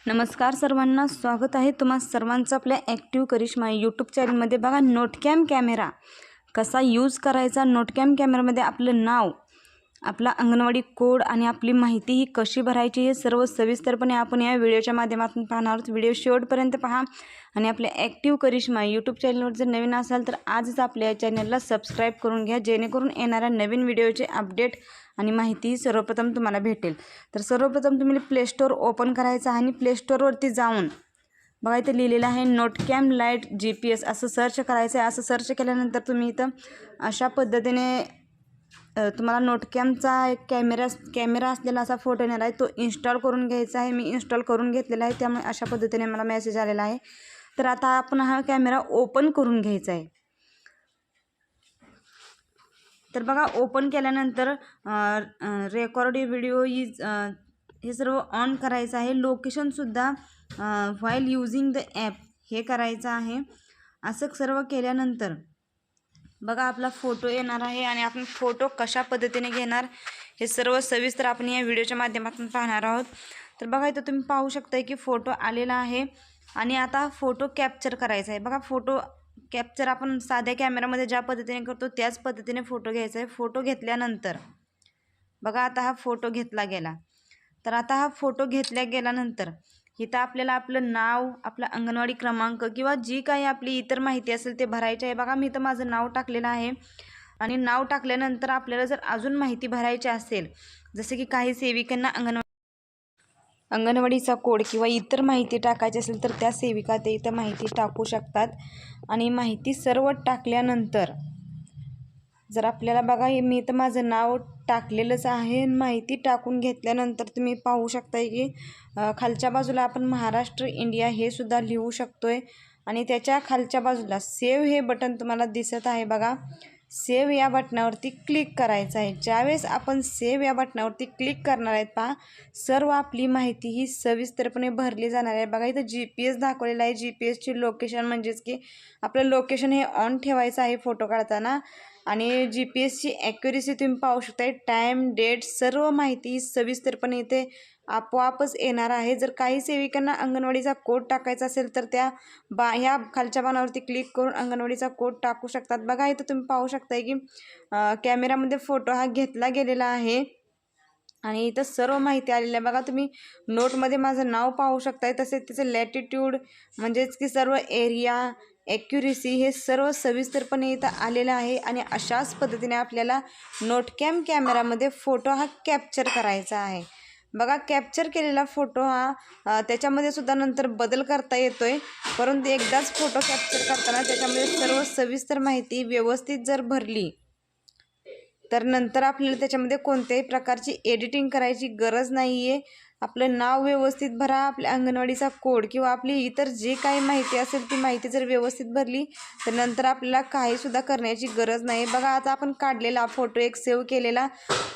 नमस्कार सर्वांना, स्वागत आहे तुम्हा सर्वांचं आपल्या ॲक्टिव्ह करिश्मा यूट्यूब चॅनलमध्ये। बघा, नोटकॅम कॅमेरा कसा यूज करायचा। नोटकॅम कॅमेरामध्ये आपलं नाव, आपला अंगणवाडी कोड आणि आपली माहिती ही कशी भरायची हे सर्व सविस्तरपणे आपण या व्हिडिओच्या माध्यमातून पाहणार आहोत। व्हिडिओ शेवटपर्यंत पहा आणि आपल्या ॲक्टिव्ह करिश्मा यूट्यूब चॅनलवर जर नवीन असाल तर आजच आपल्या या चॅनलला सबस्क्राईब करून घ्या, जेणेकरून येणाऱ्या नवीन व्हिडिओचे अपडेट आणि माहिती सर्वप्रथम तुम्हाला भेटेल। तर सर्वप्रथम तुम्ही प्ले स्टोअर ओपन करायचं आणि प्ले स्टोअरवरती जाऊन बघा इथे लिहिलेलं आहे नोटकॅम लाईट GPS असं सर्च करायचं आहे। असं सर्च केल्यानंतर तुम्ही इथं अशा पद्धतीने तुम्हाला नोटकॅमचा एक कॅमेरा असलेला असा फोटो येणार आहे, तो इन्स्टॉल करून घ्यायचा आहे। मी इन्स्टॉल करून घेतलेला आहे, त्यामुळे अशा पद्धतीने मला मेसेज आलेला आहे। तर आता आपण हा कॅमेरा ओपन करून घ्यायचा आहे। तर बघा, ओपन केल्यानंतर रेकॉर्ड व्हिडिओ इज हे सर्व ऑन करायचं आहे। लोकेशनसुद्धा व्हाईल यूजिंग द ॲप हे करायचं आहे। असं सर्व केल्यानंतर बघा आपला फोटो येणार आहे आणि आपण फोटो कशा पद्धतीने घेणार हे सर्व सविस्तर आपण या व्हिडिओच्या माध्यमातून पाहणार आहोत। तर बघा इथं तुम्ही पाहू शकता की फोटो आलेला आहे आणि आता फोटो कॅप्चर करायचा आहे। बघा, फोटो कॅप्चर आपण साध्या कॅमेरामध्ये ज्या पद्धतीने करतो त्याच पद्धतीने फोटो घ्यायचा आहे। फोटो घेतल्यानंतर बघा आता हा फोटो घेतला गेला। तर आता हा फोटो घेतल्या गेल्यानंतर इथं आपल्याला आपलं नाव, आपला अंगणवाडी क्रमांक किंवा जी काही आपली इतर माहिती असेल ते भरायची आहे। बघा, मी इथं माझं नाव टाकलेलं आहे आणि नाव टाकल्यानंतर आपल्याला जर अजून माहिती भरायची असेल, जसे की काही सेविकांना अंगणवाडीचा कोड किंवा इतर माहिती टाकायची असेल तर त्या सेविका ते इथं माहिती टाकू शकतात। आणि माहिती सर्व टाकल्यानंतर जर आपल्याला बघा मी इथं माझं नाव टाकलेलंच आहे, माहिती टाकून घेतल्यानंतर तुम्ही पाहू शकताय की खालच्या बाजूला आपण महाराष्ट्र इंडिया हे सुद्धा लिहू शकतोय आणि त्याच्या खालच्या बाजूला सेव्ह हे बटन तुम्हाला दिसत आहे। बघा, सेव्ह या बटनावरती क्लिक करायचं आहे। ज्यावेळेस आपण सेव्ह या बटनावरती क्लिक करणार आहेत पहा, सर्व आपली माहिती ही सविस्तरपणे भरली जाणार आहे। बघा इथं GPS दाखवलेलं आहे। GPSची लोकेशन म्हणजेच की आपलं लोकेशन हे ऑन ठेवायचं आहे फोटो काढताना। आणि GPSची ॲक्युरेसी तुम्ही पाहू शकता, टाईम, डेट सर्व माहिती सविस्तरपणे इथे आपोआपच येणार आहे। जर काही सेविकांना अंगणवाडीचा कोड टाकायचा असेल तर त्या ह्या खालच्या बाणावरती क्लिक करून अंगणवाडीचा कोड टाकू शकतात। बघा इथं तुम्ही पाहू शकताय की कॅमेरामध्ये फोटो हा घेतला गेलेला आहे आणि इथं सर्व माहिती आलेली आहे। बघा, तुम्ही नोटमध्ये माझं नाव पाहू शकताय, तसेच त्याचं लॅटिट्यूड म्हणजेच की सर्व एरिया, ॲक्युरेसी हे सर्व सविस्तरपणे इथं आलेलं आहे। आणि अशाच पद्धतीने आपल्याला नोटकॅम कॅमेरामध्ये फोटो हा कॅप्चर करायचा आहे। बघा, कॅप्चर केलेला फोटो हा त्याच्यामध्ये सुद्धा नंतर बदल करता येतोय, परंतु एकदाच फोटो कॅप्चर करताना त्याच्यामध्ये सर्व सविस्तर माहिती व्यवस्थित जर भरली तर नंतर आपल्याला त्याच्यामध्ये कोणत्याही प्रकारची एडिटिंग करायची गरज नाही आहे। आपलं नाव व्यवस्थित भरा, आपल्या अंगणवाडीचा कोड किंवा आपली इतर जी काही माहिती असेल ती माहिती जर व्यवस्थित भरली तर नंतर आपल्याला काहीसुद्धा करण्याची गरज नाही। बघा, आता आपण काढलेला फोटो एक सेव्ह केलेला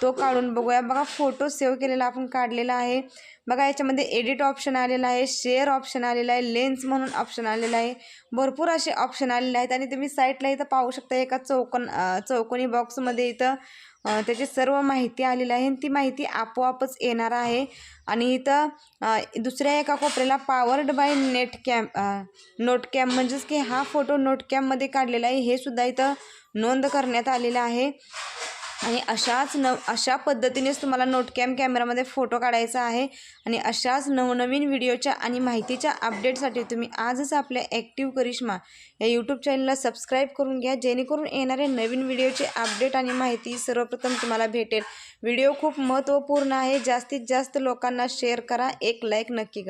तो काढून बघूया। बघा, फोटो सेव्ह केलेला आपण काढलेला आहे। बघा, याच्यामध्ये एडिट ऑप्शन आलेला आहे, शेअर ऑप्शन आलेला आहे, लेन्स म्हणून ऑप्शन आलेला आहे, भरपूर असे ऑप्शन आलेले आहेत। आणि तुम्ही साईडला इथं पाहू शकता एका चौकोनी बॉक्समध्ये इथं त्याची सर्व माहिती आलेली आहे, ती माहिती आपोआपच येणार आहे। आणि इथं दुसऱ्या एका कोपऱ्याला पॉवर्ड बाय नोटकॅम म्हणजेच की हा फोटो नोटकॅममध्ये काढलेला आहे हे सुद्धा इथं नोंद करण्यात आलेलं आहे। आणि अशा पद्धतीनेच तुम्हाला नोटकॅम कॅमेरामध्ये फोटो काढायचा आहे। आणि अशाच नवनवीन व्हिडिओच्या आणि माहितीच्या अपडेटसाठी तुम्ही आजच आपल्या ॲक्टिव्ह करिश्मा या यूट्यूब चॅनलला सबस्क्राईब करून घ्या, जेणेकरून येणारे नवीन व्हिडिओचे अपडेट आणि माहिती सर्वप्रथम तुम्हाला भेटेल। व्हिडिओ खूप महत्त्वपूर्ण आहे, जास्तीत जास्त लोकांना शेअर करा, एक लाईक नक्की करा।